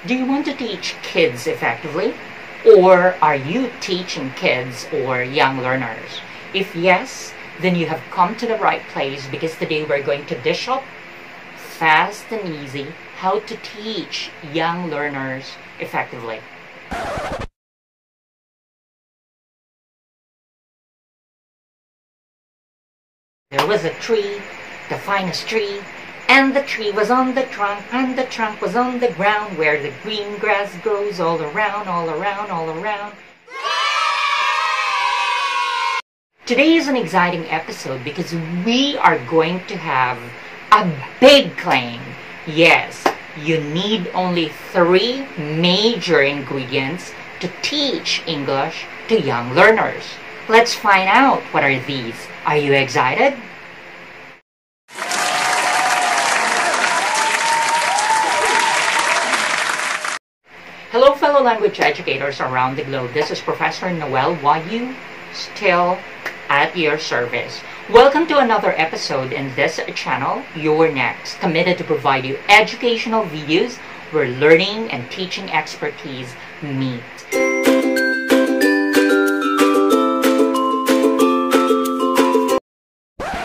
Do you want to teach kids effectively? Or are you teaching kids or young learners? If yes, then you have come to the right place, because today we're going to dish up fast and easy how to teach young learners effectively. There was a tree, the finest tree, and the tree was on the trunk, and the trunk was on the ground, where the green grass grows all around, all around, all around. Today is an exciting episode because we are going to have a big claim. Yes, you need only 3 major ingredients to teach English to young learners. Let's find out what are these. Are you excited? Hello fellow language educators around the globe. This is Professor Noel Wayu, still at your service. Welcome to another episode in this channel, Your Next, committed to provide you educational videos where learning and teaching expertise meet.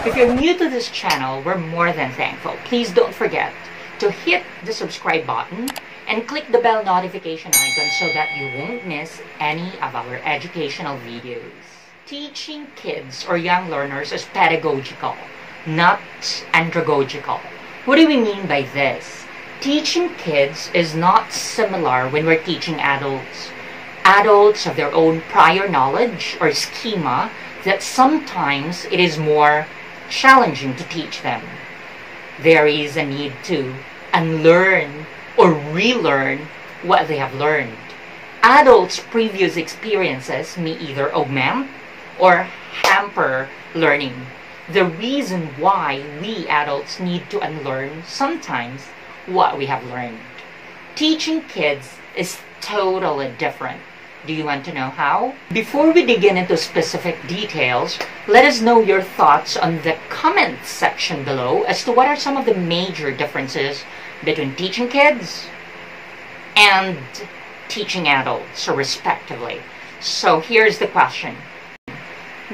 If you're new to this channel, we're more than thankful. Please don't forget to hit the subscribe button and click the bell notification icon so that you won't miss any of our educational videos. Teaching kids or young learners is pedagogical, not andragogical. What do we mean by this? Teaching kids is not similar when we're teaching adults. Adults have their own prior knowledge or schema that sometimes it is more challenging to teach them. There is a need to unlearn or relearn what they have learned. Adults' previous experiences may either augment or hamper learning. The reason why we adults need to unlearn sometimes what we have learned. Teaching kids is totally different. Do you want to know how? Before we dig into specific details, let us know your thoughts on the comments section below as to what are some of the major differences between teaching kids and teaching adults, respectively. So here's the question.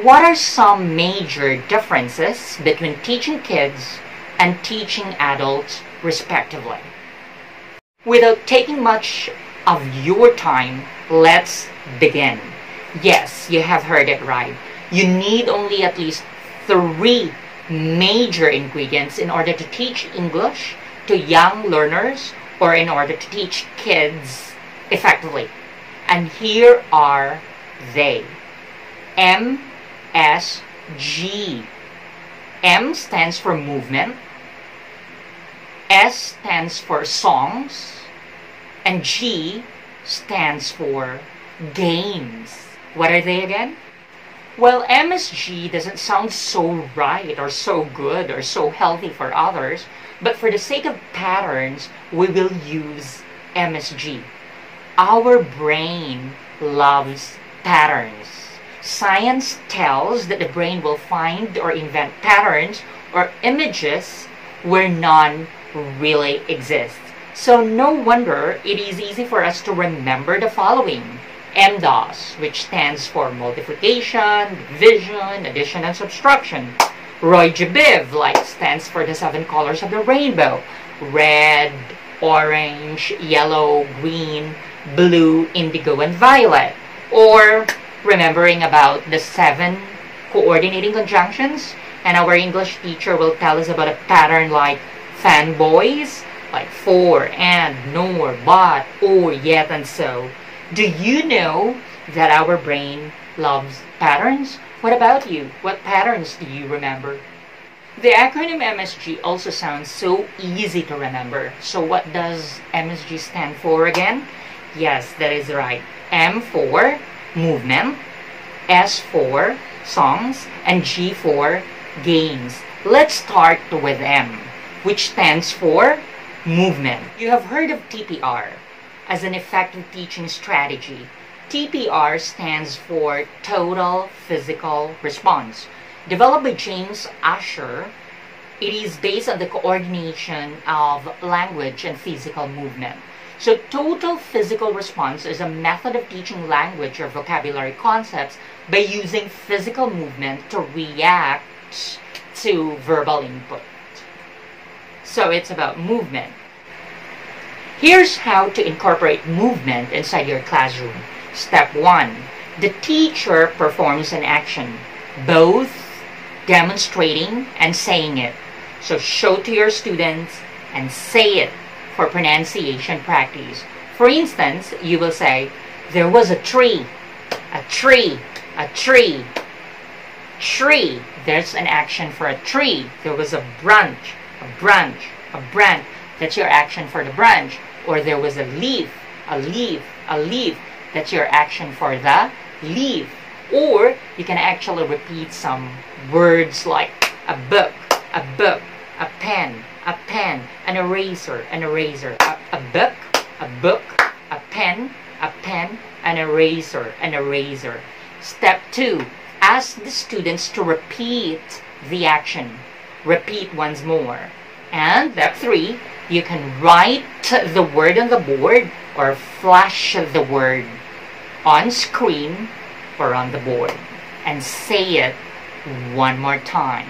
What are some major differences between teaching kids and teaching adults, respectively? Without taking much of your time, let's begin. Yes, you have heard it right. You need only at least 3 major ingredients in order to teach English to young learners or in order to teach kids effectively. And here are they. MSG. M stands for movement, S stands for songs, and G stands for games. What are they again? Well, MSG doesn't sound so right or so good or so healthy for others, but for the sake of patterns, we will use MSG. Our brain loves patterns. Science tells that the brain will find or invent patterns or images where none really exist. So no wonder it is easy for us to remember the following. MDOS, which stands for multiplication, division, addition, and subtraction. Roy G. Biv, like, stands for the 7 colors of the rainbow. Red, orange, yellow, green, blue, indigo, and violet. Or remembering about the 7 coordinating conjunctions. And our English teacher will tell us about a pattern like fanboys, like for, and, nor, but, or, yet, and so. Do you know that our brain loves patterns? What about you? What patterns do you remember? The acronym MSG also sounds so easy to remember. So what does MSG stand for again? Yes, that is right. M for movement, S for songs, and G for games. Let's start with M, which stands for movement. You have heard of TPR as an effective teaching strategy. TPR stands for Total Physical Response. Developed by James Asher, it is based on the coordination of language and physical movement. So total physical response is a method of teaching language or vocabulary concepts by using physical movement to react to verbal input. So it's about movement. Here's how to incorporate movement inside your classroom. Step 1. The teacher performs an action, both demonstrating and saying it. So show to your students and say it for pronunciation practice. For instance, you will say, there was a tree, a tree, a tree, tree. There's an action for a tree. There was a branch, a branch, a branch. That's your action for the branch. Or there was a leaf, a leaf, a leaf. That's your action for the leaf. Or you can actually repeat some words like a book, a book, a pen, an eraser, an eraser, a book, a pen, an eraser, an eraser. Step 2. Ask the students to repeat the action. Repeat once more. And step 3, you can write the word on the board or flash the word on screen or on the board and say it one more time.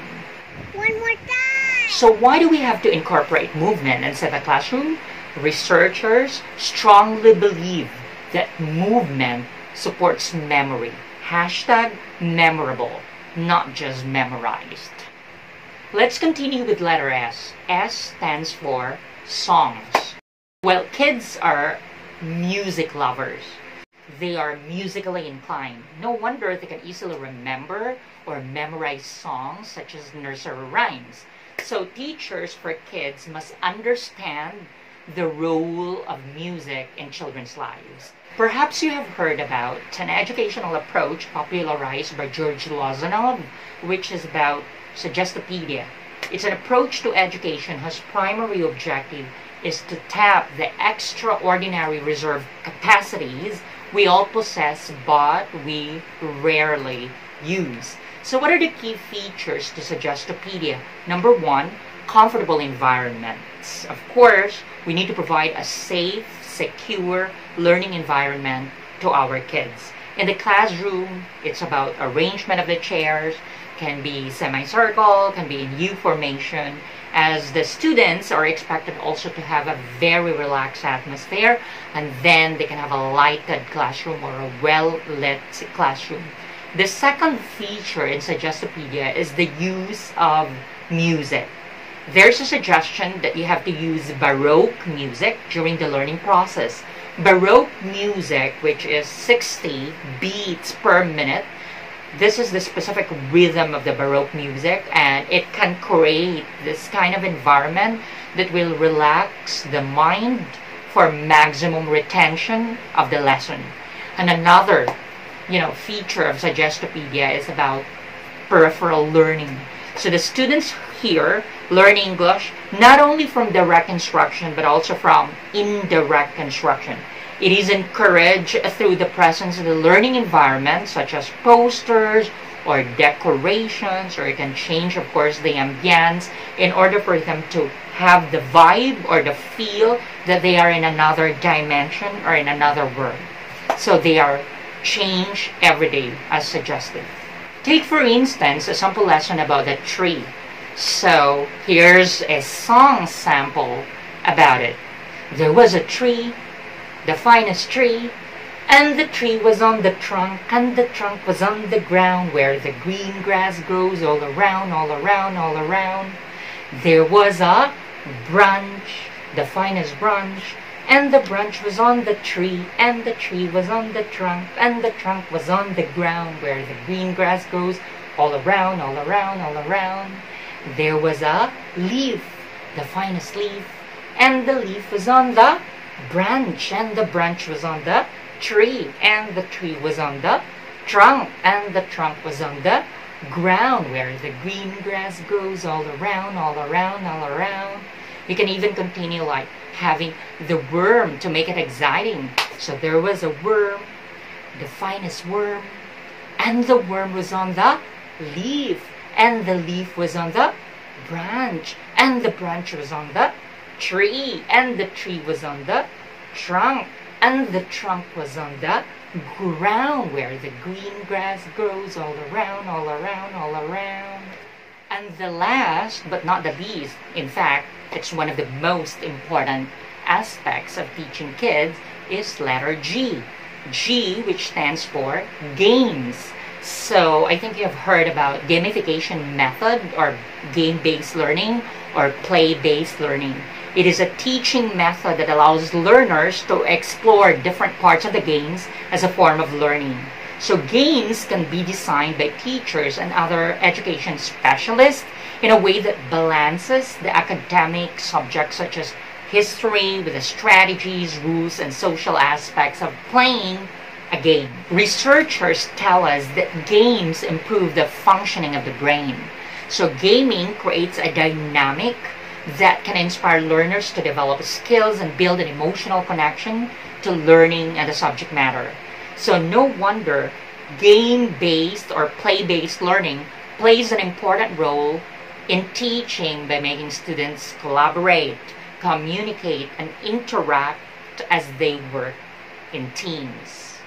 One more time! So why do we have to incorporate movement inside the classroom? Researchers strongly believe that movement supports memory. Hashtag memorable, not just memorized. Let's continue with letter S. S stands for songs. Well, kids are music lovers. They are musically inclined. No wonder they can easily remember or memorize songs such as nursery rhymes. So teachers for kids must understand the role of music in children's lives. Perhaps you have heard about an educational approach popularized by George Lozanov, which is about Suggestopedia. It's an approach to education whose primary objective is to tap the extraordinary reserve capacities we all possess but we rarely use. So what are the key features to Suggestopedia? Number 1, comfortable environments. Of course, we need to provide a safe, secure learning environment to our kids. In the classroom, it's about arrangement of the chairs, can be semicircle, can be in U formation, as the students are expected also to have a very relaxed atmosphere, and then they can have a lighted classroom or a well-lit classroom. The second feature in Suggestopedia is the use of music. There's a suggestion that you have to use Baroque music during the learning process. Baroque music, which is 60 beats per minute, this is the specific rhythm of the Baroque music, and it can create this kind of environment that will relax the mind for maximum retention of the lesson. And another, feature of Suggestopedia is about peripheral learning. So the students here learn English not only from direct instruction but also from indirect instruction. It is encouraged through the presence of the learning environment such as posters or decorations, or you can change, of course, the ambience in order for them to have the vibe or the feel that they are in another dimension or in another world. So they are changed every day as suggested. Take, for instance, a sample lesson about a tree. So here's a song sample about it. There was a tree, the finest tree, and the tree was on the trunk, and the trunk was on the ground, where the green grass grows all around, all around, all around. There was a branch, the finest branch, and the branch was on the tree, and the tree was on the trunk, and the trunk was on the ground, where the green grass grows all around, all around, all around. There was a leaf, the finest leaf, and the leaf was on the branch, and the branch was on the tree, and the tree was on the trunk, and the trunk was on the ground, where the green grass grows all around, all around, all around. You can even continue like having the worm to make it exciting. So there was a worm, the finest worm, and the worm was on the leaf, and the leaf was on the branch, and the branch was on the tree, and the tree was on the trunk. And the trunk was on the ground where the green grass grows all around, all around, all around. And the last, but not the least, in fact, it's one of the most important aspects of teaching kids, is letter G. G, which stands for games. So I think you've heard about gamification method or game-based learning or play-based learning. It is a teaching method that allows learners to explore different parts of the games as a form of learning. So games can be designed by teachers and other education specialists in a way that balances the academic subjects such as history with the strategies, rules, and social aspects of playing a game. Researchers tell us that games improve the functioning of the brain. So gaming creates a dynamic that can inspire learners to develop skills and build an emotional connection to learning and the subject matter. So no wonder game-based or play-based learning plays an important role in teaching by making students collaborate, communicate, and interact as they work in teams.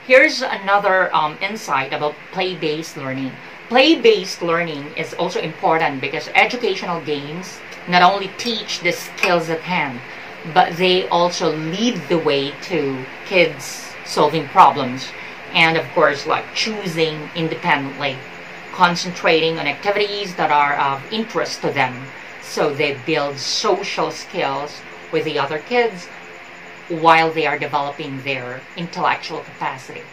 Here's another insight about play-based learning. Play-based learning is also important because educational games not only teach the skills at hand, but they also lead the way to kids solving problems and, of course, like choosing independently, concentrating on activities that are of interest to them. So they build social skills with the other kids while they are developing their intellectual capacity.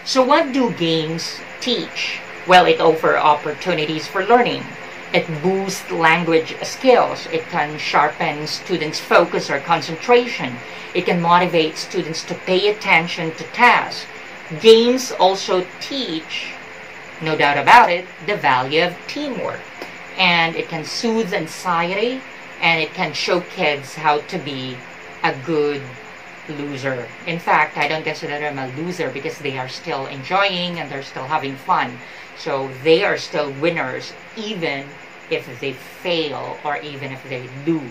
So what do games teach? Well, it offers opportunities for learning. It boosts language skills. It can sharpen students' focus or concentration. It can motivate students to pay attention to tasks. Games also teach, no doubt about it, the value of teamwork. And it can soothe anxiety, and it can show kids how to be a good loser. In fact, I don't consider them a loser because they are still enjoying and they're still having fun. So they are still winners even if they fail or even if they lose.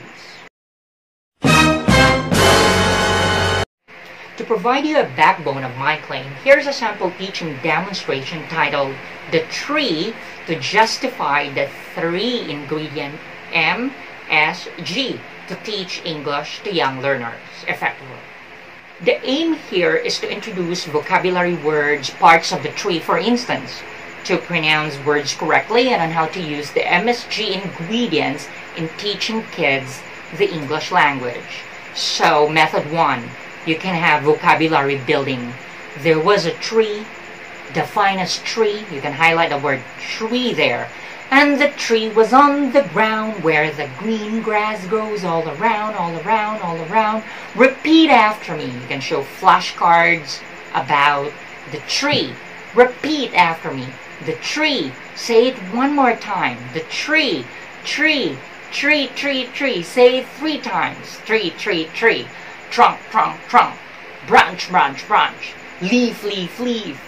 To provide you a backbone of my claim, here's a sample teaching demonstration titled The Tree to justify the 3-ingredient MSG to teach English to young learners effectively. The aim here is to introduce vocabulary words, parts of the tree, for instance, to pronounce words correctly and on how to use the MSG ingredients in teaching kids the English language. So, method 1, you can have vocabulary building. There was a tree, define as tree, you can highlight the word tree there. And the tree was on the ground where the green grass grows all around, all around, all around. Repeat after me. You can show flashcards about the tree. Repeat after me. The tree. Say it one more time. The tree. Tree. Tree, tree, tree. Say it 3 times. Tree, tree, tree. Trunk, trunk, trunk. Branch, branch, branch. Leaf, leaf, leaf.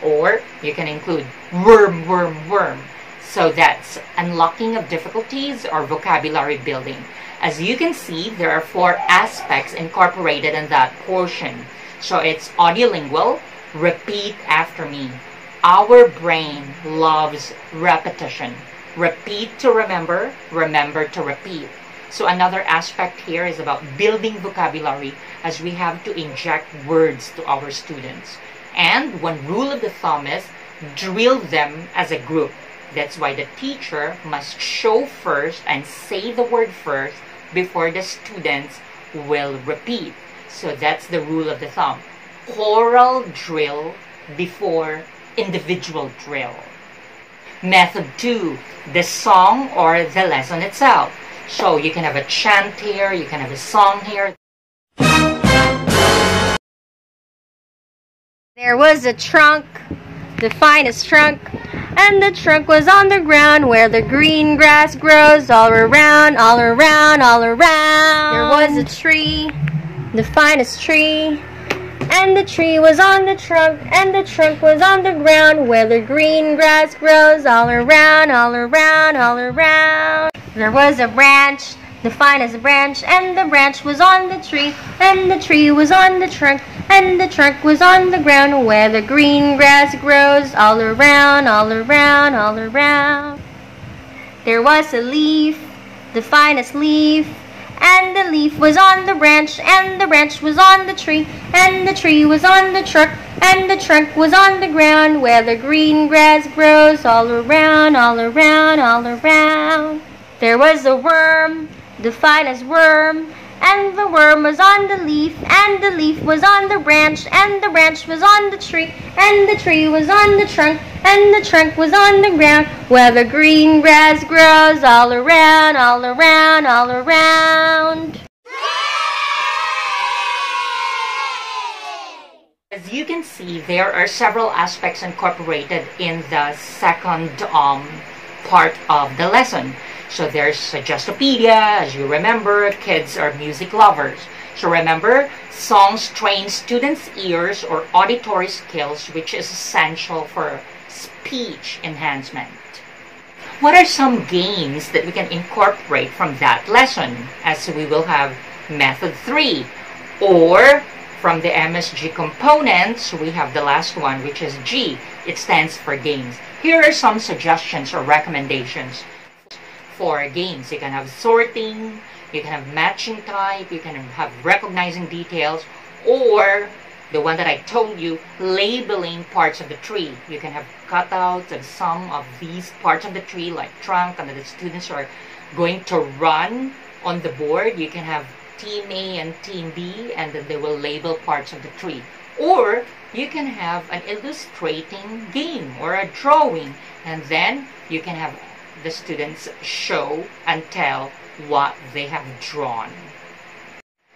Or you can include worm, worm, worm. So that's unlocking of difficulties or vocabulary building. As you can see, there are 4 aspects incorporated in that portion. So it's audiolingual, repeat after me. Our brain loves repetition. Repeat to remember, remember to repeat. So another aspect here is about building vocabulary as we have to inject words to our students. And one rule of the thumb is drill them as a group. That's why the teacher must show first and say the word first before the students will repeat. So that's the rule of the thumb. Choral drill before individual drill. Method 2, the song or the lesson itself. So you can have a chant here, you can have a song here. There was a trunk, the finest trunk, and the trunk was on the ground where the green grass grows all around, all around, all around. There was a tree, the finest tree, and the tree was on the trunk, and the trunk was on the ground where the green grass grows all around, all around, all around. There was a branch, the finest branch, and the branch was on the tree, and the tree was on the trunk, and the trunk was on the ground, where the green grass grows all around, all around, all around. There was a leaf, the finest leaf, and the leaf was on the branch, and the branch was on the tree, and the tree was on the trunk, and the trunk was on the ground, where the green grass grows all around, all around, all around. There was a worm, the finest worm, and the worm was on the leaf, and the leaf was on the branch, and the branch was on the tree, and the tree was on the trunk, and the trunk was on the ground, where the green grass grows all around, all around, all around. As you can see, there are several aspects incorporated in the second part of the lesson. So there's Suggestopedia. As you remember, kids are music lovers. So remember, songs train students' ears or auditory skills, which is essential for speech enhancement. What are some games that we can incorporate from that lesson? As we will have method 3. Or from the MSG components, we have the last one, which is G. It stands for games. Here are some suggestions or recommendations for games. You can have sorting, you can have matching type, you can have recognizing details, or the one that I told you, labeling parts of the tree. You can have cutouts of some of these parts of the tree, like trunk, and the students are going to run on the board. You can have Team A and Team B, and then they will label parts of the tree. Or you can have an illustrating game or a drawing, and then you can have the students show and tell what they have drawn.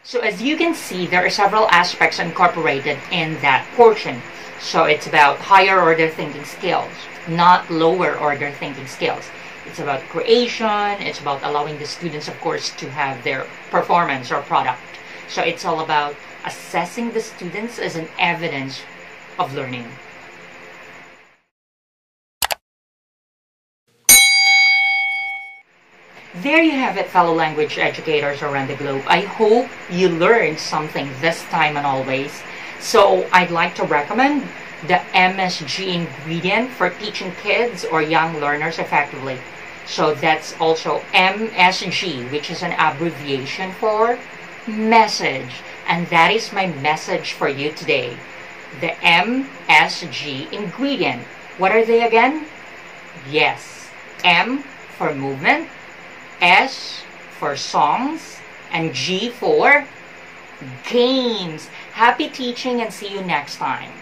So as you can see, there are several aspects incorporated in that portion. So it's about higher order thinking skills, not lower order thinking skills. It's about creation, it's about allowing the students, of course, to have their performance or product. So it's all about assessing the students as an evidence of learning. There you have it, fellow language educators around the globe. I hope you learned something this time and always. So I'd like to recommend the MSG ingredient for teaching kids or young learners effectively. So that's also MSG, which is an abbreviation for message. And that is my message for you today. The MSG ingredient. What are they again? Yes, M for movement, S for songs, and G for games. Happy teaching and see you next time.